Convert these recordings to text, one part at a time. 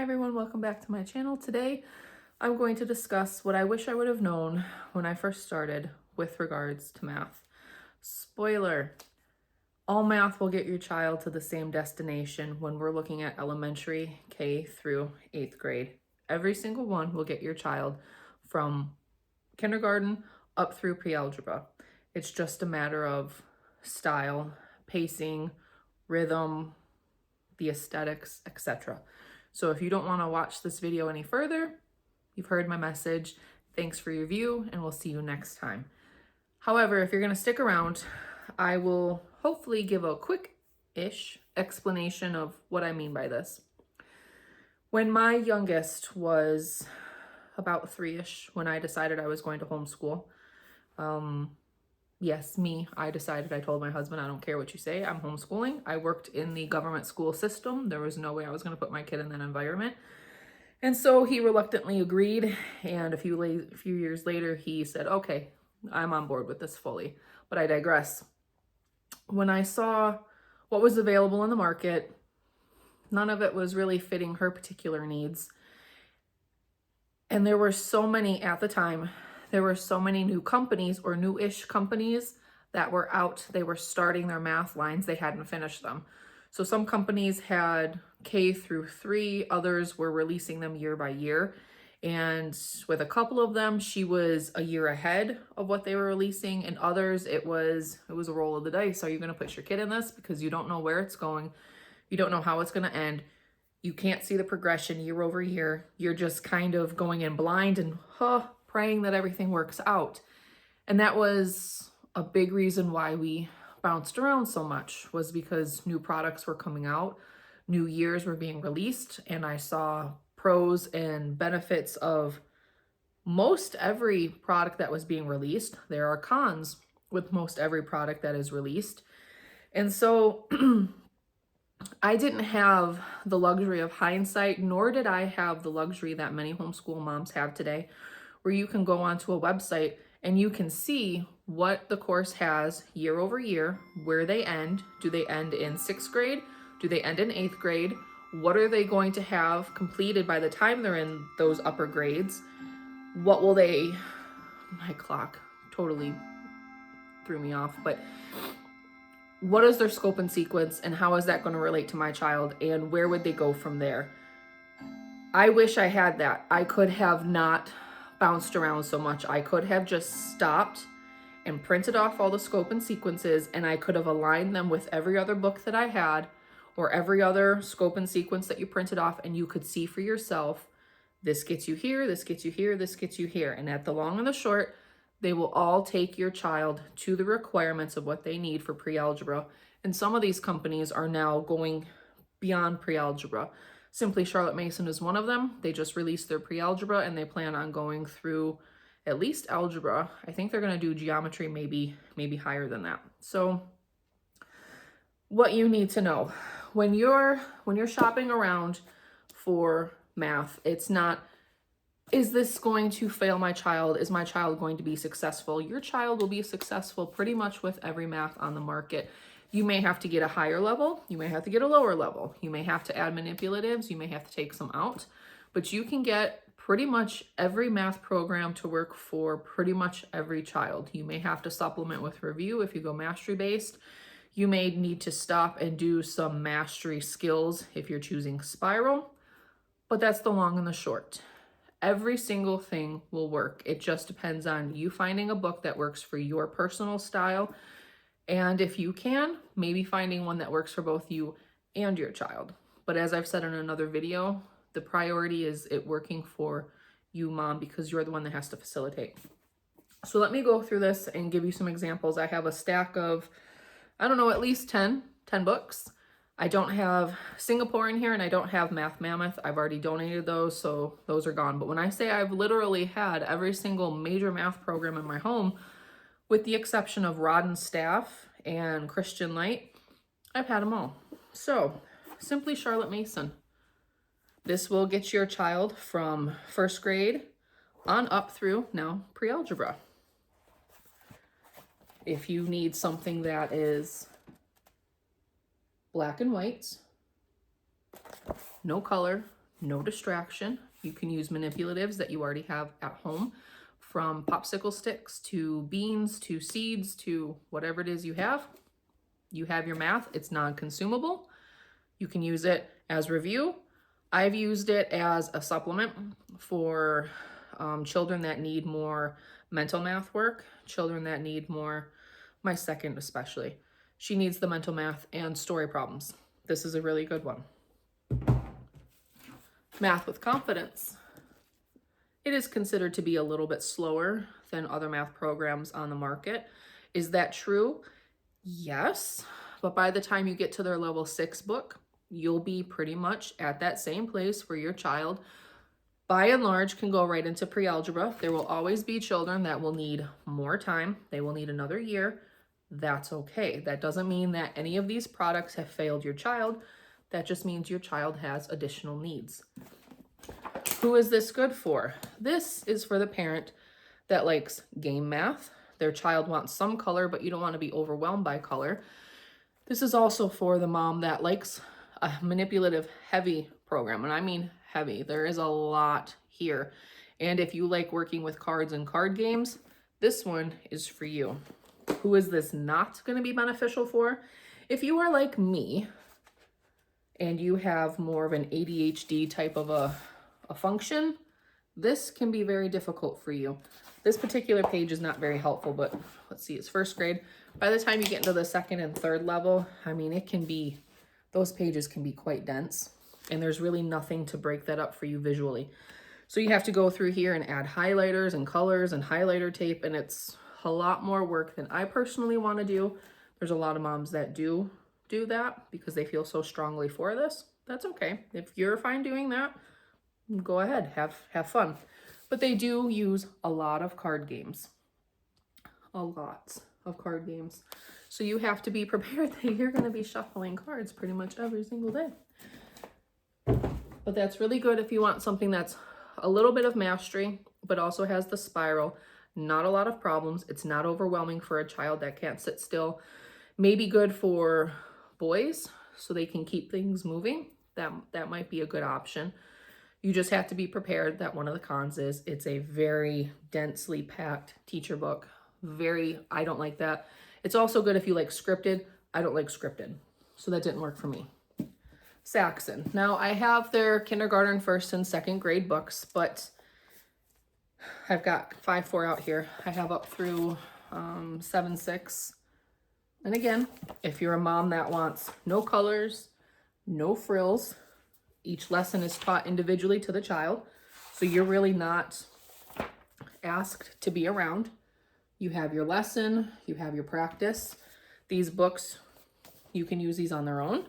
everyone, welcome back to my channel. Today I'm going to discuss what I wish I would have known when I first started with regards to math. Spoiler, all math will get your child to the same destination when we're looking at elementary K through 8th grade. Every single one will get your child from kindergarten up through pre-algebra. It's just a matter of style, pacing, rhythm, the aesthetics, etc. So if you don't want to watch this video any further, you've heard my message. Thanks for your view, and we'll see you next time. However, if you're going to stick around, I will hopefully give a quick-ish explanation of what I mean by this. When my youngest was about 3-ish, when I decided I was going to homeschool, yes, I decided, I told my husband, I don't care what you say, I'm homeschooling. I worked in the government school system. There was no way I was going to put my kid in that environment. And so he reluctantly agreed. And a few years later, he said, okay, I'm on board with this fully. But I digress. When I saw what was available in the market, none of it was really fitting her particular needs. And there were so many at the time. There were so many new companies or new-ish companies that were out. They were starting their math lines. They hadn't finished them. So some companies had K through 3. Others were releasing them year by year. And with a couple of them, she was a year ahead of what they were releasing. And others, it was a roll of the dice. Are you going to put your kid in this? Because you don't know where it's going. You don't know how it's going to end. You can't see the progression year over year. You're just kind of going in blind and praying that everything works out. And that was a big reason why we bounced around so much, was because new products were coming out, new years were being released, and I saw pros and benefits of most every product that was being released. There are cons with most every product that is released. And so I didn't have the luxury of hindsight, nor did I have the luxury that many homeschool moms have today, where you can go onto a website and you can see what the course has year over year, where they end. Do they end in 6th grade? Do they end in 8th grade? What are they going to have completed by the time they're in those upper grades? What will they, my clock totally threw me off, but what is their scope and sequence, and how is that going to relate to my child, and where would they go from there? I wish I had that. I could have not bounced around so much. I could have just stopped and printed off all the scope and sequences, and I could have aligned them with every other book that I had, or every other scope and sequence that you printed off, and you could see for yourself, this gets you here, this gets you here, this gets you here. And at the long and the short, they will all take your child to the requirements of what they need for pre-algebra. And some of these companies are now going beyond pre-algebra. Simply Charlotte Mason is one of them. They just released their pre-algebra and they plan on going through at least algebra. I think they're going to do geometry, maybe higher than that. So what you need to know when you're shopping around for math, it's not, is this going to fail my child? Is my child going to be successful? Your child will be successful pretty much with every math on the market. You may have to get a higher level. You may have to get a lower level. You may have to add manipulatives. You may have to take some out. But you can get pretty much every math program to work for pretty much every child. You may have to supplement with review if you go mastery-based. You may need to stop and do some mastery skills if you're choosing spiral. But that's the long and the short. Every single thing will work. It just depends on you finding a book that works for your personal style. And if you can, maybe finding one that works for both you and your child. But as I've said in another video, the priority is it working for you, mom, because you're the one that has to facilitate. So let me go through this and give you some examples. I have a stack of, I don't know, at least 10 books. I don't have Singapore in here, and I don't have Math Mammoth. I've already donated those, so those are gone. But when I say I've literally had every single major math program in my home, with the exception of Rod and Staff and Christian Light, I've had them all. So, Simply Charlotte Mason. This will get your child from 1st grade on up through now pre-algebra. If you need something that is black and white, no color, no distraction. You can use manipulatives that you already have at home, from popsicle sticks to beans to seeds to whatever it is you have. You have your math. It's non-consumable. You can use it as review. I've used it as a supplement for children that need more mental math work, children that need more, my second especially. She needs the mental math and story problems. This is a really good one. Math with Confidence. It is considered to be a little bit slower than other math programs on the market. Is that true? Yes, but by the time you get to their level 6 book, you'll be pretty much at that same place where your child, by and large, can go right into pre-algebra. There will always be children that will need more time. They will need another year. That's okay. That doesn't mean that any of these products have failed your child. That just means your child has additional needs. Who is this good for? This is for the parent that likes game math. Their child wants some color, but you don't want to be overwhelmed by color. This is also for the mom that likes a manipulative heavy program. And I mean heavy. There is a lot here. And if you like working with cards and card games, this one is for you. Who is this not going to be beneficial for? If you are like me and you have more of an ADHD type of a function, this can be very difficult for you. This particular page is not very helpful, but let's see, it's first grade. By the time you get into the second and third level, I mean, it can be, those pages can be quite dense, and there's really nothing to break that up for you visually. So you have to go through here and add highlighters and colors and highlighter tape, and it's a lot more work than I personally want to do. There's a lot of moms that do that because they feel so strongly for this. That's okay. If you're fine doing that, go ahead, have fun. But they do use a lot of card games. A lot of card games. So you have to be prepared that you're going to be shuffling cards pretty much every single day. But that's really good if you want something that's a little bit of mastery, but also has the spiral. Not a lot of problems. It's not overwhelming for a child that can't sit still. Maybe good for boys so they can keep things moving. That might be a good option. You just have to be prepared that one of the cons is it's a very densely packed teacher book. I don't like that. It's also good if you like scripted. I don't like scripted, so that didn't work for me. Saxon. Now I have their kindergarten, first and second grade books, but I've got 5-4 out here. I have up through 7-6. And again, if you're a mom that wants no colors, no frills, each lesson is taught individually to the child, so you're really not asked to be around. You have your lesson, you have your practice. These books, you can use these on their own.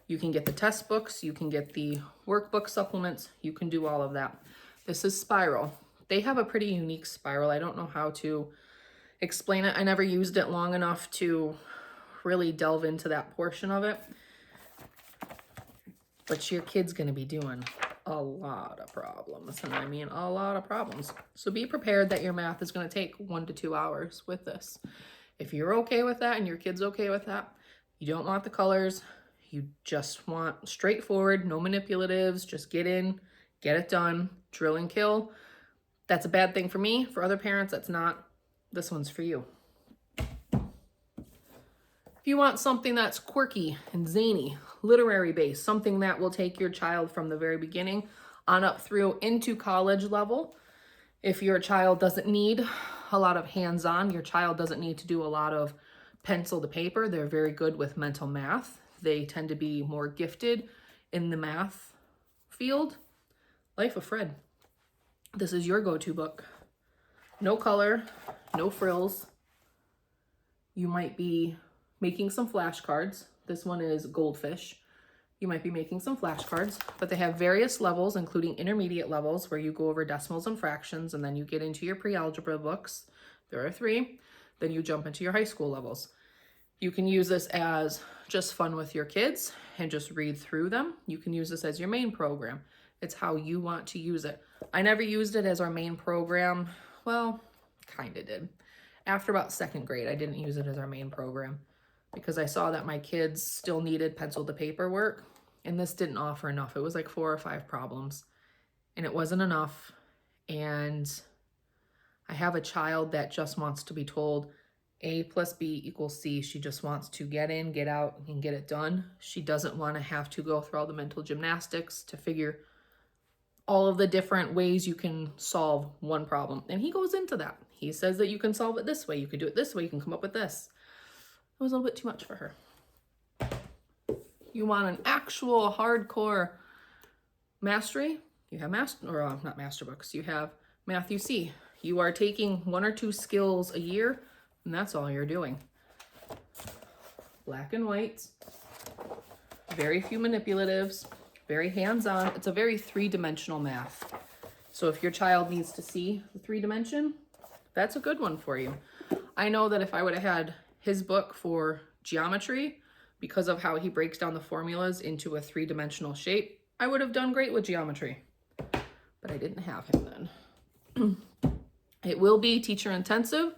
You can get the test books, you can get the workbook supplements, you can do all of that. This is Spiral. They have a pretty unique spiral. I don't know how to explain it. I never used it long enough to really delve into that portion of it. But your kid's going to be doing a lot of problems, and I mean a lot of problems. So be prepared that your math is going to take 1 to 2 hours with this. If you're okay with that and your kid's okay with that, you don't want the colors, you just want straightforward, no manipulatives, just get in, get it done, drill and kill. That's a bad thing for me. For other parents, that's not. This one's for you. If you want something that's quirky and zany, literary based, something that will take your child from the very beginning on up through into college level. If your child doesn't need a lot of hands-on, your child doesn't need to do a lot of pencil to paper, they're very good with mental math. They tend to be more gifted in the math field. Life of Fred. This is your go-to book. No color, no frills. You might be making some flashcards. This one is Goldfish. You might be making some flashcards, but they have various levels, including intermediate levels where you go over decimals and fractions, and then you get into your pre-algebra books. There are 3. Then you jump into your high school levels. You can use this as just fun with your kids and just read through them. You can use this as your main program. It's how you want to use it. I never used it as our main program. Well, kind of did. After about 2nd grade, I didn't use it as our main program because I saw that my kids still needed pencil to paper work. and this didn't offer enough. It was like 4 or 5 problems, and it wasn't enough. And I have a child that just wants to be told A plus B equals C. She just wants to get in, get out, and get it done. She doesn't want to have to go through all the mental gymnastics to figure all of the different ways you can solve one problem. And he goes into that. He says that you can solve it this way, you can do it this way, you can come up with this. It was a little bit too much for her. You want an actual hardcore mastery? You have not master books. You have Matthew C. You are taking 1 or 2 skills a year, and that's all you're doing. Black and white, very few manipulatives, very hands-on. It's a very 3-dimensional math. So if your child needs to see the 3-dimension, that's a good one for you. I know that if I would have had his book for geometry, because of how he breaks down the formulas into a 3-dimensional shape, I would have done great with geometry. But I didn't have him then. It will be teacher intensive.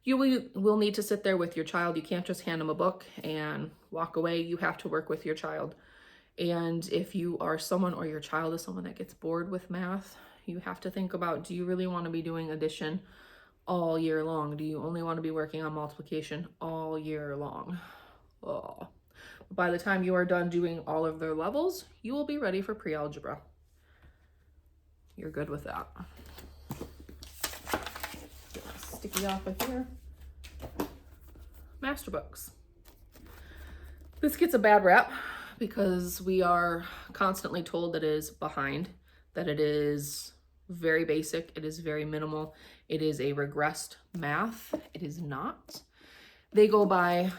You will need to sit there with your child. You can't just hand them a book and walk away. You have to work with your child. And if you are someone, or your child is someone that gets bored with math, you have to think about, do you really want to be doing addition all year long? Do you only want to be working on multiplication all year long? Oh. By the time you are done doing all of their levels, you will be ready for pre-algebra. You're good with that. Sticky off of here. Master books. This gets a bad rap because we are constantly told that it is behind, that it is very basic, it is very minimal, it is a regressed math. It is not. They go by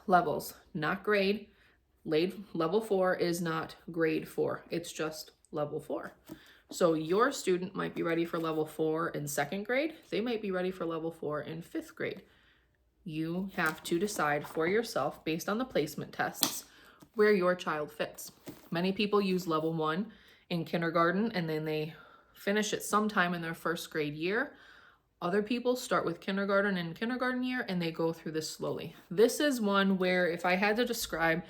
levels, not grade. Level 4 is not grade 4. It's just level 4. So your student might be ready for level 4 in 2nd grade. They might be ready for level 4 in 5th grade. You have to decide for yourself, based on the placement tests, where your child fits. Many people use level 1 in kindergarten, and then they finish it sometime in their 1st grade year. Other people start with kindergarten and kindergarten year, and they go through this slowly. This is one where, if I had to describe,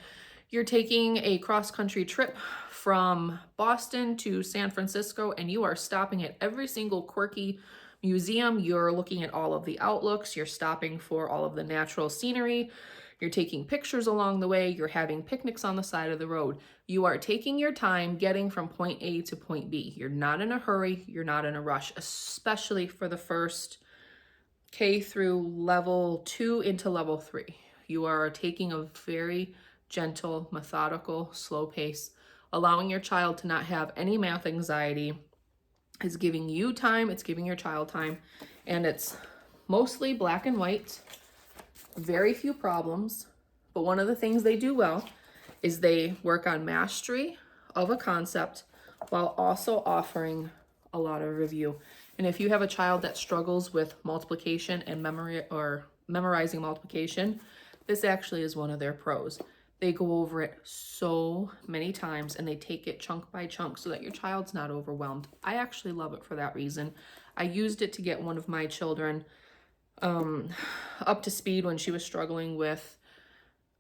you're taking a cross-country trip from Boston to San Francisco, and you are stopping at every single quirky museum. You're looking at all of the outlooks. You're stopping for all of the natural scenery. You're taking pictures along the way. You're having picnics on the side of the road. You are taking your time getting from point A to point B. You're not in a hurry. You're not in a rush, especially for the first K through level 2 into level 3. You are taking a very gentle, methodical, slow pace. Allowing your child to not have any math anxiety is giving you time, it's giving your child time, and it's mostly black and white, very few problems. But one of the things they do well is they work on mastery of a concept while also offering a lot of review. And if you have a child that struggles with multiplication and memory or memorizing multiplication, this actually is one of their pros. They go over it so many times and they take it chunk by chunk so that your child's not overwhelmed. I actually love it for that reason. I used it to get one of my children up to speed when she was struggling with,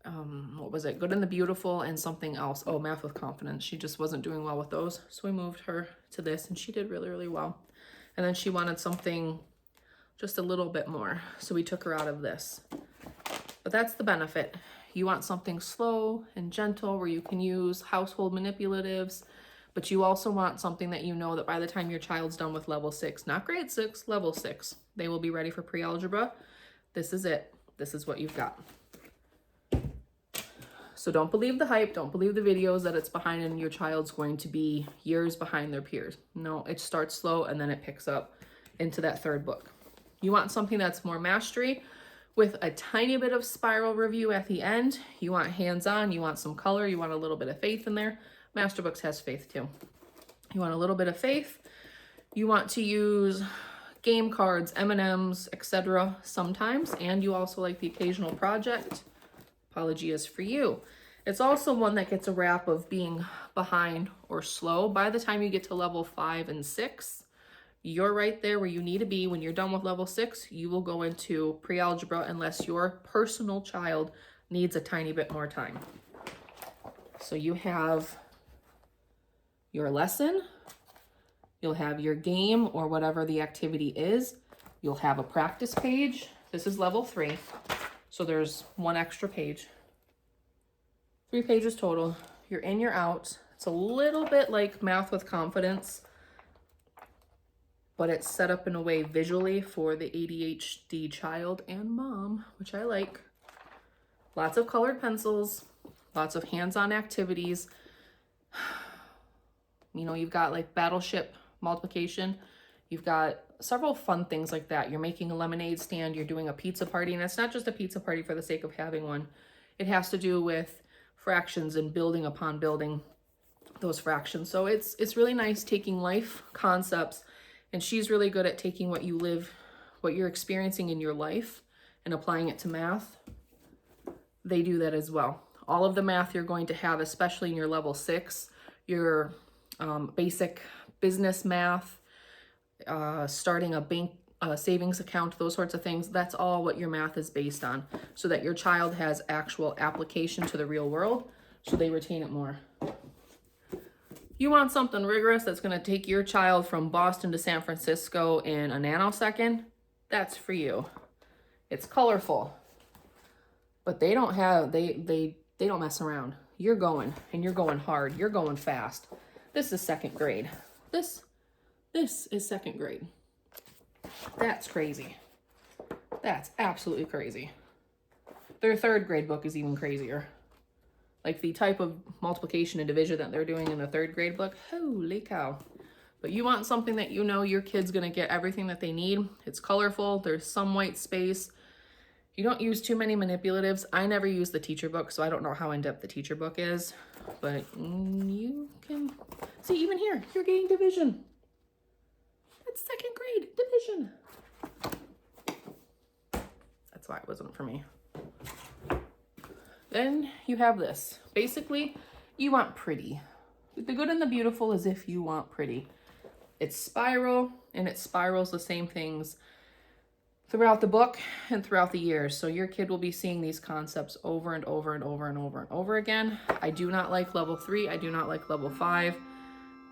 what was it? Good and the Beautiful and something else. Oh, Math with Confidence. She just wasn't doing well with those. So we moved her to this and she did really, really well. And then she wanted something just a little bit more. So we took her out of this. But that's the benefit. You want something slow and gentle where you can use household manipulatives, but you also want something that you know that by the time your child's done with level 6, not grade 6, level 6, they will be ready for pre-algebra. This is it. This is what you've got. So don't believe the hype. Don't believe the videos that it's behind and your child's going to be years behind their peers. No, it starts slow and then it picks up into that 3rd book. You want something that's more mastery, with a tiny bit of spiral review at the end. You want hands-on, you want some color, you want a little bit of faith in there. Master Books has faith too. You want a little bit of faith. You want to use game cards, M&Ms, etc. sometimes, and you also like the occasional project. Apologia is for you. It's also one that gets a rap of being behind or slow. By the time you get to level 5 and 6, you're right there where you need to be. When you're done with level 6, you will go into pre-algebra unless your personal child needs a tiny bit more time. So you have your lesson. You'll have your game or whatever the activity is. You'll have a practice page. This is level 3. So there's one extra page. 3 pages total. You're in, you're out. It's a little bit like Math with Confidence, but it's set up in a way visually for the ADHD child and mom, which I like. Lots of colored pencils, lots of hands-on activities. You know, you've got like battleship multiplication. You've got several fun things like that. You're making a lemonade stand, you're doing a pizza party, and it's not just a pizza party for the sake of having one. It has to do with fractions and building upon building those fractions. So it's really nice taking life concepts, and she's really good at taking what you live, what you're experiencing in your life, and applying it to math. They do that as well. All of the math you're going to have, especially in your level 6, your basic business math, starting a bank savings account, those sorts of things, that's all what your math is based on, so that your child has actual application to the real world, so they retain it more. You want something rigorous that's going to take your child from Boston to San Francisco in a nanosecond? That's for you. It's colorful, but they don't have, they don't mess around. You're going, and you're going hard. You're going fast. This is 2nd grade. This is 2nd grade. That's crazy. That's absolutely crazy. Their 3rd grade book is even crazier. Like the type of multiplication and division that they're doing in the 3rd grade book, holy cow. But you want something that you know your kid's gonna get everything that they need. It's colorful, there's some white space. You don't use too many manipulatives. I never use the teacher book, so I don't know how in-depth the teacher book is, but you can see even here, you're getting division. That's 2nd grade division. That's why it wasn't for me. Then you have this. Basically, you want pretty. The good and the beautiful is if you want pretty. It's spiral, and it spirals the same things throughout the book and throughout the years. So your kid will be seeing these concepts over and over and over and over and over again. I do not like level 3. I do not like level 5.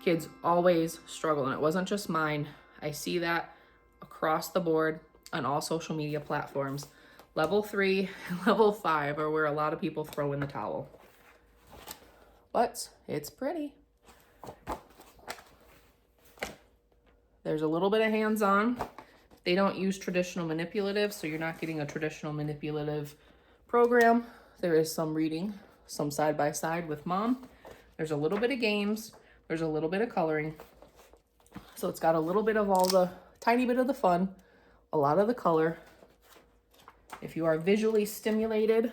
Kids always struggle, and it wasn't just mine. I see that across the board on all social media platforms. Level 3 and level 5 are where a lot of people throw in the towel. But it's pretty. There's a little bit of hands-on. They don't use traditional manipulatives, so you're not getting a traditional manipulative program. There is some reading, some side-by-side with mom. There's a little bit of games. There's a little bit of coloring. So it's got a little bit of all the, tiny bit of the fun, a lot of the color. If you are visually stimulated,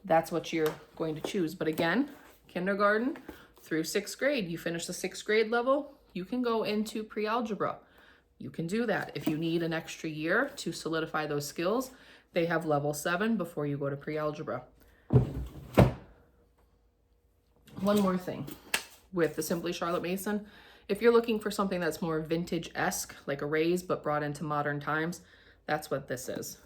that's what you're going to choose. But again, kindergarten through 6th grade, you finish the 6th grade level, you can go into pre-algebra. You can do that. If you need an extra year to solidify those skills, they have level 7 before you go to pre-algebra. One more thing with the Simply Charlotte Mason. If you're looking for something that's more vintage-esque, like arrays, but brought into modern times, that's what this is.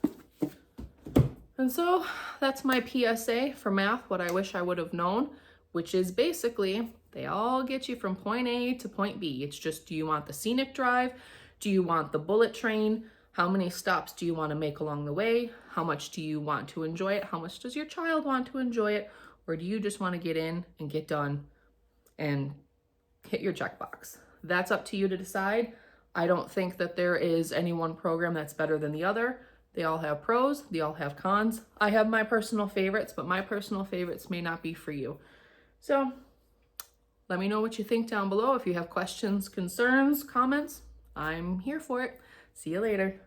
And so that's my PSA for math, what I wish I would have known, which is basically they all get you from point A to point B. It's just, do you want the scenic drive? Do you want the bullet train? How many stops do you want to make along the way? How much do you want to enjoy it? How much does your child want to enjoy it? Or do you just want to get in and get done and hit your checkbox? That's up to you to decide. I don't think that there is any one program that's better than the other. They all have pros, they all have cons. I have my personal favorites, but my personal favorites may not be for you. So let me know what you think down below. If you have questions, concerns, comments, I'm here for it. See you later.